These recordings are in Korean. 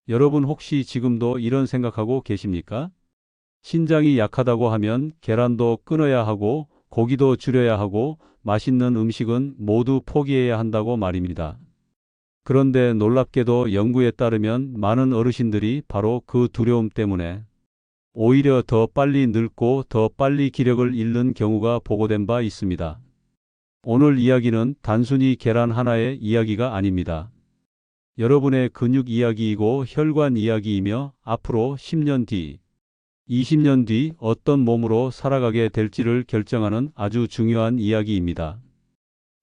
여러분 혹시 지금도 이런 생각하고 계십니까? 신장이 약하다고 하면 계란도 끊어야 하고 고기도 줄여야 하고 맛있는 음식은 모두 포기해야 한다고 말입니다. 그런데 놀랍게도 연구에 따르면 많은 어르신들이 바로 그 두려움 때문에 오히려 더 빨리 늙고 더 빨리 기력을 잃는 경우가 보고된 바 있습니다. 오늘 이야기는 단순히 계란 하나의 이야기가 아닙니다. 여러분의 근육 이야기이고 혈관 이야기이며 앞으로 10년 뒤, 20년 뒤 어떤 몸으로 살아가게 될지를 결정하는 아주 중요한 이야기입니다.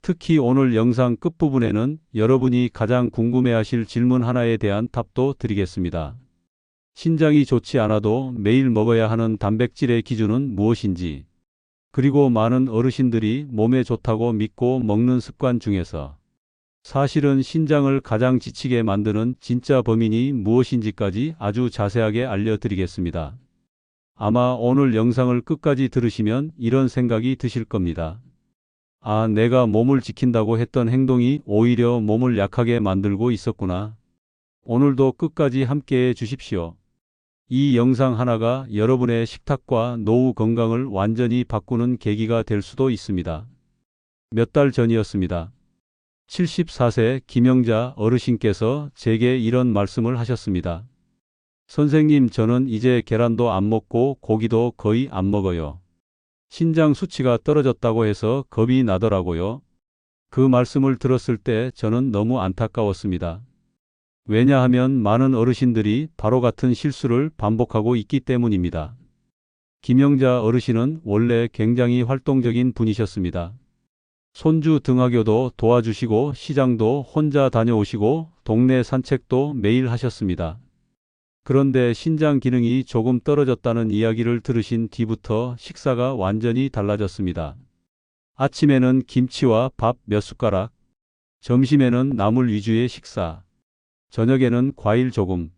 특히 오늘 영상 끝부분에는 여러분이 가장 궁금해하실 질문 하나에 대한 답도 드리겠습니다. 신장이 좋지 않아도 매일 먹어야 하는 단백질의 기준은 무엇인지, 그리고 많은 어르신들이 몸에 좋다고 믿고 먹는 습관 중에서 사실은 신장을 가장 지치게 만드는 진짜 범인이 무엇인지까지 아주 자세하게 알려드리겠습니다. 아마 오늘 영상을 끝까지 들으시면 이런 생각이 드실 겁니다. 아, 내가 몸을 지킨다고 했던 행동이 오히려 몸을 약하게 만들고 있었구나. 오늘도 끝까지 함께해 주십시오. 이 영상 하나가 여러분의 식탁과 노후 건강을 완전히 바꾸는 계기가 될 수도 있습니다. 몇 달 전이었습니다. 74세 김영자 어르신께서 제게 이런 말씀을 하셨습니다. 선생님, 저는 이제 계란도 안 먹고 고기도 거의 안 먹어요. 신장 수치가 떨어졌다고 해서 겁이 나더라고요. 그 말씀을 들었을 때 저는 너무 안타까웠습니다. 왜냐하면 많은 어르신들이 바로 같은 실수를 반복하고 있기 때문입니다. 김영자 어르신은 원래 굉장히 활동적인 분이셨습니다. 손주 등하교도 도와주시고 시장도 혼자 다녀오시고 동네 산책도 매일 하셨습니다. 그런데 신장 기능이 조금 떨어졌다는 이야기를 들으신 뒤부터 식사가 완전히 달라졌습니다. 아침에는 김치와 밥 몇 숟가락, 점심에는 나물 위주의 식사, 저녁에는 과일 조금,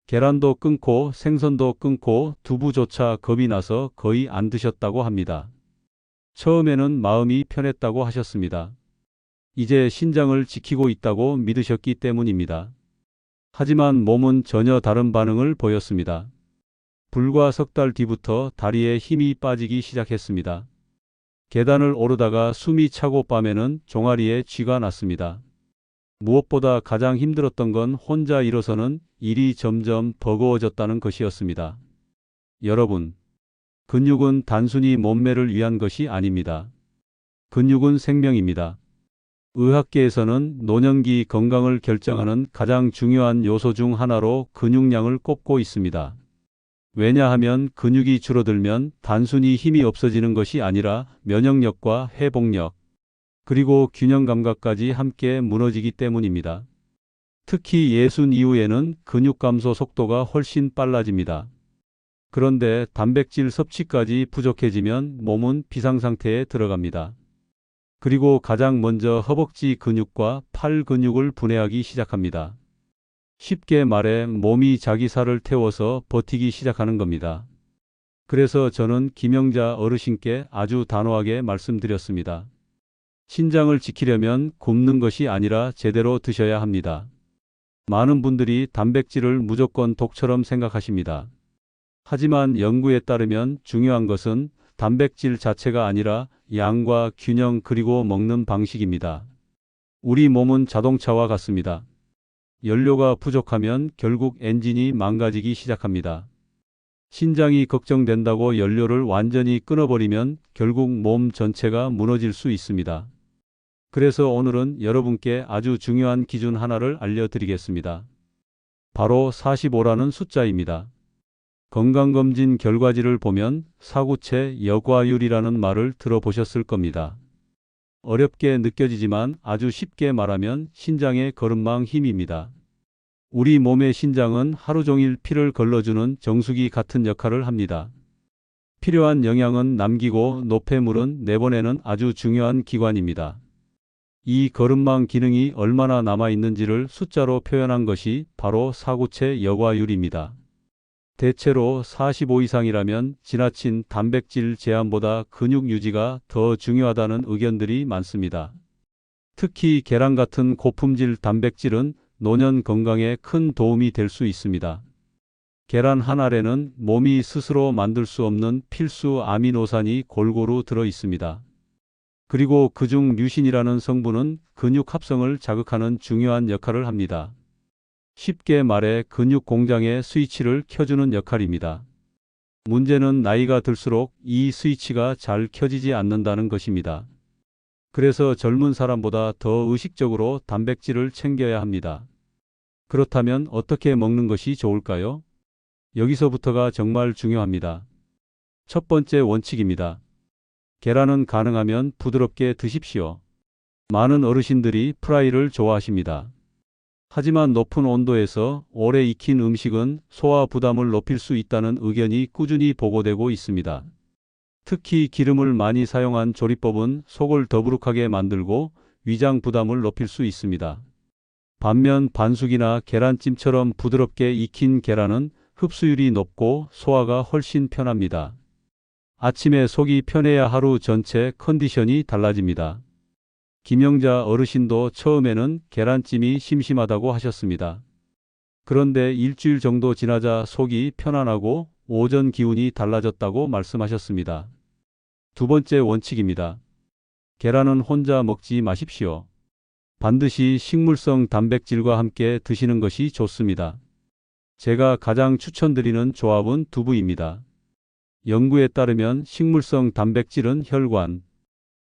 계란도 끊고 생선도 끊고 두부조차 겁이 나서 거의 안 드셨다고 합니다. 처음에는 마음이 편했다고 하셨습니다. 이제 신장을 지키고 있다고 믿으셨기 때문입니다. 하지만 몸은 전혀 다른 반응을 보였습니다. 불과 석 달 뒤부터 다리에 힘이 빠지기 시작했습니다. 계단을 오르다가 숨이 차고 밤에는 종아리에 쥐가 났습니다. 무엇보다 가장 힘들었던 건 혼자 일어서는 일이 점점 버거워졌다는 것이었습니다. 여러분, 근육은 단순히 몸매를 위한 것이 아닙니다. 근육은 생명입니다. 의학계에서는 노년기 건강을 결정하는 가장 중요한 요소 중 하나로 근육량을 꼽고 있습니다. 왜냐하면 근육이 줄어들면 단순히 힘이 없어지는 것이 아니라 면역력과 회복력, 그리고 균형 감각까지 함께 무너지기 때문입니다. 특히 60 이후에는 근육 감소 속도가 훨씬 빨라집니다. 그런데 단백질 섭취까지 부족해지면 몸은 비상상태에 들어갑니다. 그리고 가장 먼저 허벅지 근육과 팔 근육을 분해하기 시작합니다. 쉽게 말해 몸이 자기 살을 태워서 버티기 시작하는 겁니다. 그래서 저는 김영자 어르신께 아주 단호하게 말씀드렸습니다. 신장을 지키려면 굶는 것이 아니라 제대로 드셔야 합니다. 많은 분들이 단백질을 무조건 독처럼 생각하십니다. 하지만 연구에 따르면 중요한 것은 단백질 자체가 아니라 양과 균형 그리고 먹는 방식입니다. 우리 몸은 자동차와 같습니다. 연료가 부족하면 결국 엔진이 망가지기 시작합니다. 신장이 걱정된다고 연료를 완전히 끊어버리면 결국 몸 전체가 무너질 수 있습니다. 그래서 오늘은 여러분께 아주 중요한 기준 하나를 알려드리겠습니다. 바로 45라는 숫자입니다. 건강검진 결과지를 보면 사구체 여과율이라는 말을 들어보셨을 겁니다. 어렵게 느껴지지만 아주 쉽게 말하면 신장의 거름망 힘입니다. 우리 몸의 신장은 하루 종일 피를 걸러주는 정수기 같은 역할을 합니다. 필요한 영양은 남기고 노폐물은 내보내는 아주 중요한 기관입니다. 이 거름망 기능이 얼마나 남아있는지를 숫자로 표현한 것이 바로 사구체 여과율입니다. 대체로 45 이상이라면 지나친 단백질 제한보다 근육 유지가 더 중요하다는 의견들이 많습니다. 특히 계란 같은 고품질 단백질은 노년 건강에 큰 도움이 될 수 있습니다. 계란 한 알에는 몸이 스스로 만들 수 없는 필수 아미노산이 골고루 들어 있습니다. 그리고 그중 류신이라는 성분은 근육 합성을 자극하는 중요한 역할을 합니다. 쉽게 말해 근육 공장의 스위치를 켜주는 역할입니다. 문제는 나이가 들수록 이 스위치가 잘 켜지지 않는다는 것입니다. 그래서 젊은 사람보다 더 의식적으로 단백질을 챙겨야 합니다. 그렇다면 어떻게 먹는 것이 좋을까요? 여기서부터가 정말 중요합니다. 첫 번째 원칙입니다. 계란은 가능하면 부드럽게 드십시오. 많은 어르신들이 프라이를 좋아하십니다. 하지만 높은 온도에서 오래 익힌 음식은 소화 부담을 높일 수 있다는 의견이 꾸준히 보고되고 있습니다. 특히 기름을 많이 사용한 조리법은 속을 더부룩하게 만들고 위장 부담을 높일 수 있습니다. 반면 반숙이나 계란찜처럼 부드럽게 익힌 계란은 흡수율이 높고 소화가 훨씬 편합니다. 아침에 속이 편해야 하루 전체 컨디션이 달라집니다. 김영자 어르신도 처음에는 계란찜이 심심하다고 하셨습니다. 그런데 일주일 정도 지나자 속이 편안하고 오전 기운이 달라졌다고 말씀하셨습니다. 두 번째 원칙입니다. 계란은 혼자 먹지 마십시오. 반드시 식물성 단백질과 함께 드시는 것이 좋습니다. 제가 가장 추천드리는 조합은 두부입니다. 연구에 따르면 식물성 단백질은 혈관,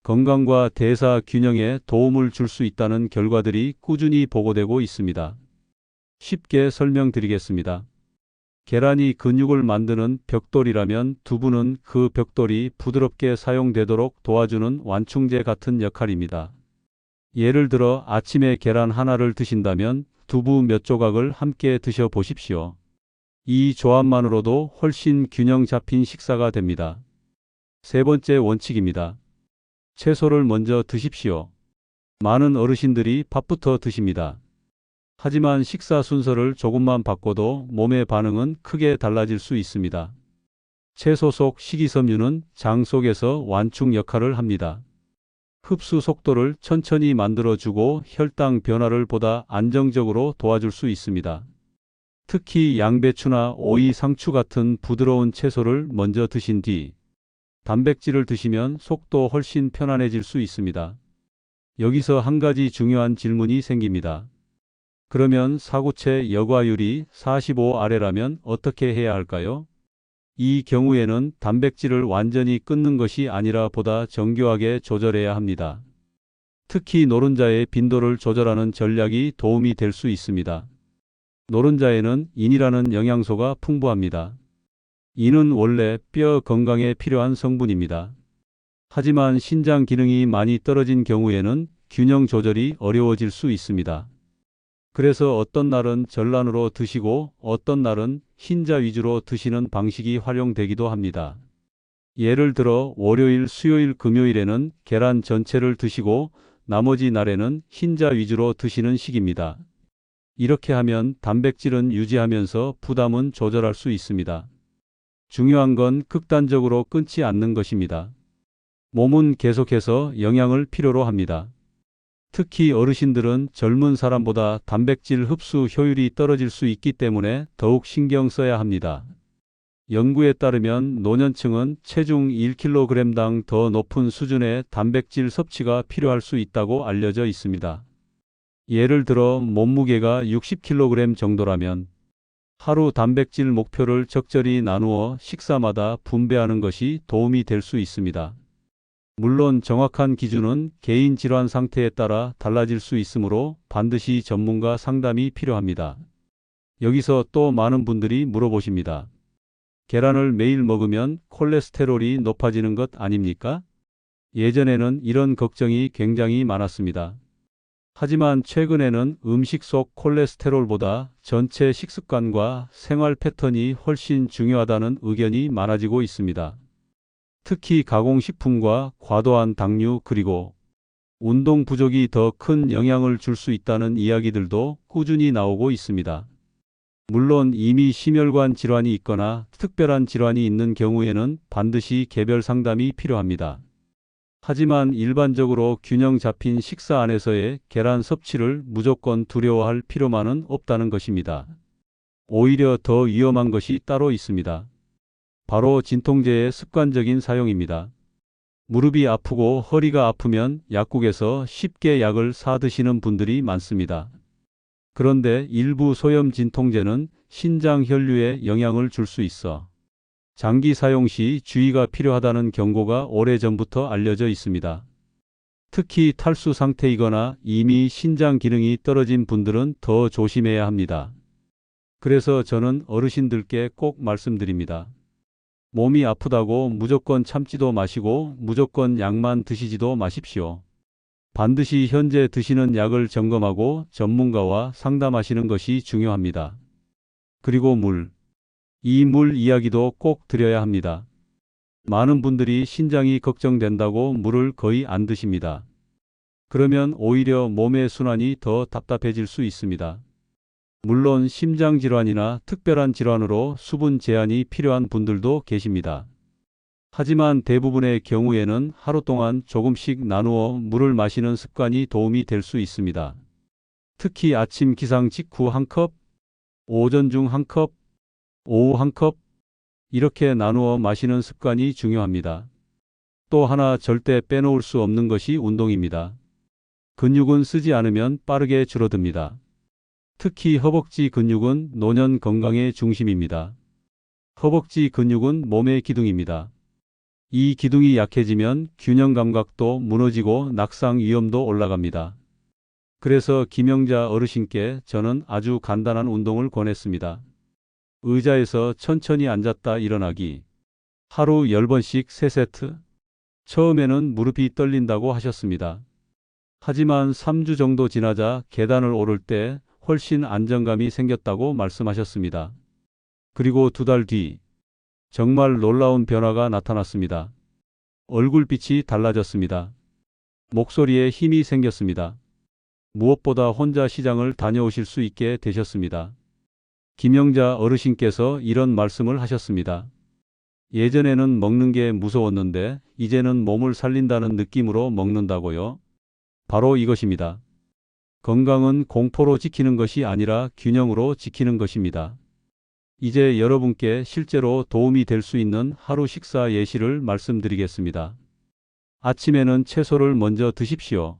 건강과 대사 균형에 도움을 줄 수 있다는 결과들이 꾸준히 보고되고 있습니다. 쉽게 설명드리겠습니다. 계란이 근육을 만드는 벽돌이라면 두부는 그 벽돌이 부드럽게 사용되도록 도와주는 완충제 같은 역할입니다. 예를 들어 아침에 계란 하나를 드신다면 두부 몇 조각을 함께 드셔보십시오. 이 조합만으로도 훨씬 균형 잡힌 식사가 됩니다. 세 번째 원칙입니다. 채소를 먼저 드십시오. 많은 어르신들이 밥부터 드십니다. 하지만 식사 순서를 조금만 바꿔도 몸의 반응은 크게 달라질 수 있습니다. 채소 속 식이섬유는 장 속에서 완충 역할을 합니다. 흡수 속도를 천천히 만들어주고 혈당 변화를 보다 안정적으로 도와줄 수 있습니다. 특히 양배추나 오이, 상추 같은 부드러운 채소를 먼저 드신 뒤 단백질을 드시면 속도 훨씬 편안해질 수 있습니다. 여기서 한 가지 중요한 질문이 생깁니다. 그러면 사구체 여과율이 45 아래라면 어떻게 해야 할까요? 이 경우에는 단백질을 완전히 끊는 것이 아니라 보다 정교하게 조절해야 합니다. 특히 노른자의 빈도를 조절하는 전략이 도움이 될 수 있습니다. 노른자에는 인이라는 영양소가 풍부합니다. 인은 원래 뼈 건강에 필요한 성분입니다. 하지만 신장 기능이 많이 떨어진 경우에는 균형 조절이 어려워질 수 있습니다. 그래서 어떤 날은 전란으로 드시고 어떤 날은 흰자 위주로 드시는 방식이 활용되기도 합니다. 예를 들어 월요일, 수요일, 금요일에는 계란 전체를 드시고 나머지 날에는 흰자 위주로 드시는 식입니다. 이렇게 하면 단백질은 유지하면서 부담은 조절할 수 있습니다. 중요한 건 극단적으로 끊지 않는 것입니다. 몸은 계속해서 영양을 필요로 합니다. 특히 어르신들은 젊은 사람보다 단백질 흡수 효율이 떨어질 수 있기 때문에 더욱 신경 써야 합니다. 연구에 따르면 노년층은 체중 1kg당 더 높은 수준의 단백질 섭취가 필요할 수 있다고 알려져 있습니다. 예를 들어 몸무게가 60kg 정도라면 하루 단백질 목표를 적절히 나누어 식사마다 분배하는 것이 도움이 될 수 있습니다. 물론 정확한 기준은 개인 질환 상태에 따라 달라질 수 있으므로 반드시 전문가 상담이 필요합니다. 여기서 또 많은 분들이 물어보십니다. 계란을 매일 먹으면 콜레스테롤이 높아지는 것 아닙니까? 예전에는 이런 걱정이 굉장히 많았습니다. 하지만 최근에는 음식 속 콜레스테롤보다 전체 식습관과 생활 패턴이 훨씬 중요하다는 의견이 많아지고 있습니다. 특히 가공식품과 과도한 당류 그리고 운동 부족이 더 큰 영향을 줄 수 있다는 이야기들도 꾸준히 나오고 있습니다. 물론 이미 심혈관 질환이 있거나 특별한 질환이 있는 경우에는 반드시 개별 상담이 필요합니다. 하지만 일반적으로 균형 잡힌 식사 안에서의 계란 섭취를 무조건 두려워할 필요만은 없다는 것입니다. 오히려 더 위험한 것이 따로 있습니다. 바로 진통제의 습관적인 사용입니다. 무릎이 아프고 허리가 아프면 약국에서 쉽게 약을 사 드시는 분들이 많습니다. 그런데 일부 소염 진통제는 신장 혈류에 영향을 줄 수 있어 장기 사용 시 주의가 필요하다는 경고가 오래전부터 알려져 있습니다. 특히 탈수 상태이거나 이미 신장 기능이 떨어진 분들은 더 조심해야 합니다. 그래서 저는 어르신들께 꼭 말씀드립니다. 몸이 아프다고 무조건 참지도 마시고 무조건 약만 드시지도 마십시오. 반드시 현재 드시는 약을 점검하고 전문가와 상담하시는 것이 중요합니다. 그리고 이 물 이야기도 꼭 드려야 합니다. 많은 분들이 신장이 걱정된다고 물을 거의 안 드십니다. 그러면 오히려 몸의 순환이 더 답답해질 수 있습니다. 물론 심장질환이나 특별한 질환으로 수분 제한이 필요한 분들도 계십니다. 하지만 대부분의 경우에는 하루 동안 조금씩 나누어 물을 마시는 습관이 도움이 될 수 있습니다. 특히 아침 기상 직후 1컵, 오전 중 1컵, 오후 1컵 이렇게 나누어 마시는 습관이 중요합니다. 또 하나 절대 빼놓을 수 없는 것이 운동입니다. 근육은 쓰지 않으면 빠르게 줄어듭니다. 특히 허벅지 근육은 노년 건강의 중심입니다. 허벅지 근육은 몸의 기둥입니다. 이 기둥이 약해지면 균형 감각도 무너지고 낙상 위험도 올라갑니다. 그래서 김영자 어르신께 저는 아주 간단한 운동을 권했습니다. 의자에서 천천히 앉았다 일어나기. 하루 10번씩 3세트. 처음에는 무릎이 떨린다고 하셨습니다. 하지만 3주 정도 지나자 계단을 오를 때 훨씬 안정감이 생겼다고 말씀하셨습니다. 그리고 2달 뒤 정말 놀라운 변화가 나타났습니다. 얼굴빛이 달라졌습니다. 목소리에 힘이 생겼습니다. 무엇보다 혼자 시장을 다녀오실 수 있게 되셨습니다. 김영자 어르신께서 이런 말씀을 하셨습니다. 예전에는 먹는 게 무서웠는데 이제는 몸을 살린다는 느낌으로 먹는다고요? 바로 이것입니다. 건강은 공포로 지키는 것이 아니라 균형으로 지키는 것입니다. 이제 여러분께 실제로 도움이 될 수 있는 하루 식사 예시를 말씀드리겠습니다. 아침에는 채소를 먼저 드십시오.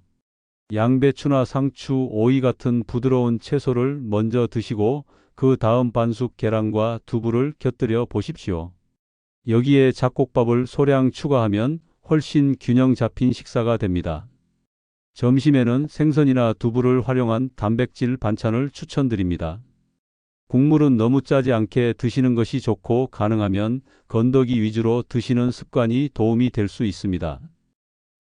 양배추나 상추, 오이 같은 부드러운 채소를 먼저 드시고 그 다음 반숙 계란과 두부를 곁들여 보십시오. 여기에 잡곡밥을 소량 추가하면 훨씬 균형 잡힌 식사가 됩니다. 점심에는 생선이나 두부를 활용한 단백질 반찬을 추천드립니다. 국물은 너무 짜지 않게 드시는 것이 좋고 가능하면 건더기 위주로 드시는 습관이 도움이 될 수 있습니다.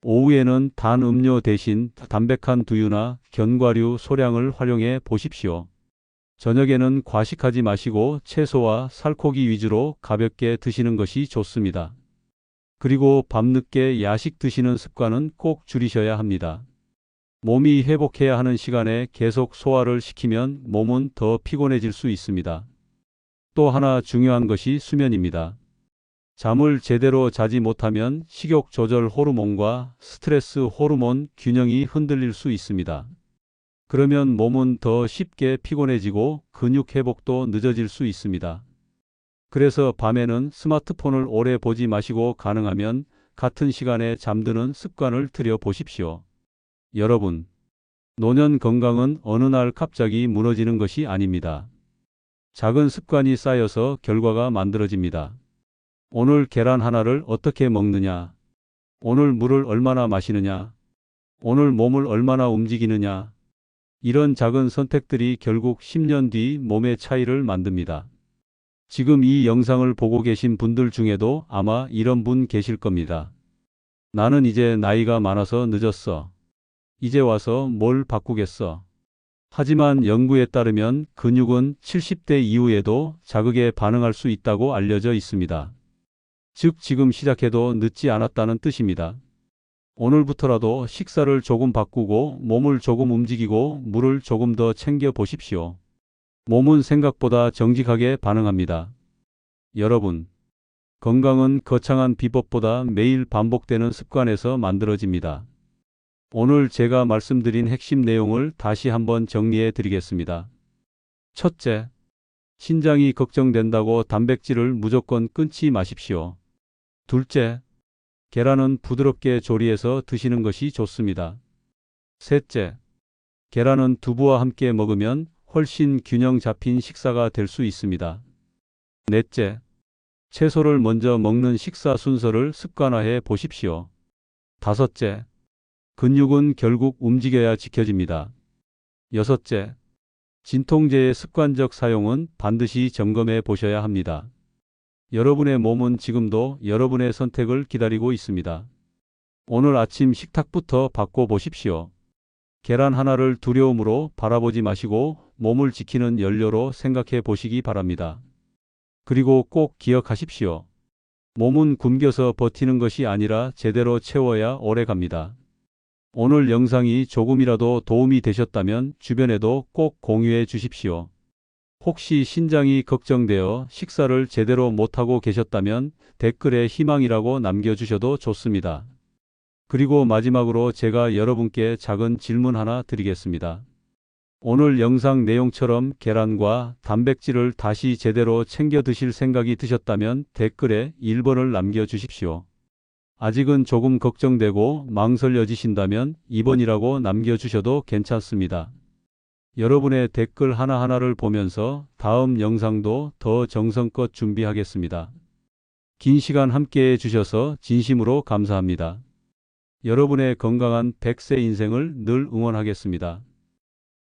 오후에는 단 음료 대신 담백한 두유나 견과류 소량을 활용해 보십시오. 저녁에는 과식하지 마시고 채소와 살코기 위주로 가볍게 드시는 것이 좋습니다. 그리고 밤늦게 야식 드시는 습관은 꼭 줄이셔야 합니다. 몸이 회복해야 하는 시간에 계속 소화를 시키면 몸은 더 피곤해질 수 있습니다. 또 하나 중요한 것이 수면입니다. 잠을 제대로 자지 못하면 식욕 조절 호르몬과 스트레스 호르몬 균형이 흔들릴 수 있습니다. 그러면 몸은 더 쉽게 피곤해지고 근육 회복도 늦어질 수 있습니다. 그래서 밤에는 스마트폰을 오래 보지 마시고 가능하면 같은 시간에 잠드는 습관을 들여 보십시오. 여러분, 노년 건강은 어느 날 갑자기 무너지는 것이 아닙니다. 작은 습관이 쌓여서 결과가 만들어집니다. 오늘 계란 하나를 어떻게 먹느냐? 오늘 물을 얼마나 마시느냐? 오늘 몸을 얼마나 움직이느냐? 이런 작은 선택들이 결국 10년 뒤 몸의 차이를 만듭니다. 지금 이 영상을 보고 계신 분들 중에도 아마 이런 분 계실 겁니다. 나는 이제 나이가 많아서 늦었어. 이제 와서 뭘 바꾸겠어. 하지만 연구에 따르면 근육은 70대 이후에도 자극에 반응할 수 있다고 알려져 있습니다. 즉 지금 시작해도 늦지 않았다는 뜻입니다. 오늘부터라도 식사를 조금 바꾸고 몸을 조금 움직이고 물을 조금 더 챙겨 보십시오. 몸은 생각보다 정직하게 반응합니다. 여러분, 건강은 거창한 비법보다 매일 반복되는 습관에서 만들어집니다. 오늘 제가 말씀드린 핵심 내용을 다시 한번 정리해 드리겠습니다. 첫째, 신장이 걱정된다고 단백질을 무조건 끊지 마십시오. 둘째, 계란은 부드럽게 조리해서 드시는 것이 좋습니다. 셋째, 계란은 두부와 함께 먹으면 훨씬 균형 잡힌 식사가 될 수 있습니다. 넷째, 채소를 먼저 먹는 식사 순서를 습관화해 보십시오. 다섯째, 근육은 결국 움직여야 지켜집니다. 여섯째, 진통제의 습관적 사용은 반드시 점검해 보셔야 합니다. 여러분의 몸은 지금도 여러분의 선택을 기다리고 있습니다. 오늘 아침 식탁부터 바꿔보십시오. 계란 하나를 두려움으로 바라보지 마시고 몸을 지키는 연료로 생각해 보시기 바랍니다. 그리고 꼭 기억하십시오. 몸은 굶겨서 버티는 것이 아니라 제대로 채워야 오래 갑니다. 오늘 영상이 조금이라도 도움이 되셨다면 주변에도 꼭 공유해 주십시오. 혹시 신장이 걱정되어 식사를 제대로 못하고 계셨다면 댓글에 희망이라고 남겨주셔도 좋습니다. 그리고 마지막으로 제가 여러분께 작은 질문 하나 드리겠습니다. 오늘 영상 내용처럼 계란과 단백질을 다시 제대로 챙겨 드실 생각이 드셨다면 댓글에 1번을 남겨주십시오. 아직은 조금 걱정되고 망설여지신다면 2번이라고 남겨주셔도 괜찮습니다. 여러분의 댓글 하나하나를 보면서 다음 영상도 더 정성껏 준비하겠습니다. 긴 시간 함께 해주셔서 진심으로 감사합니다. 여러분의 건강한 100세 인생을 늘 응원하겠습니다.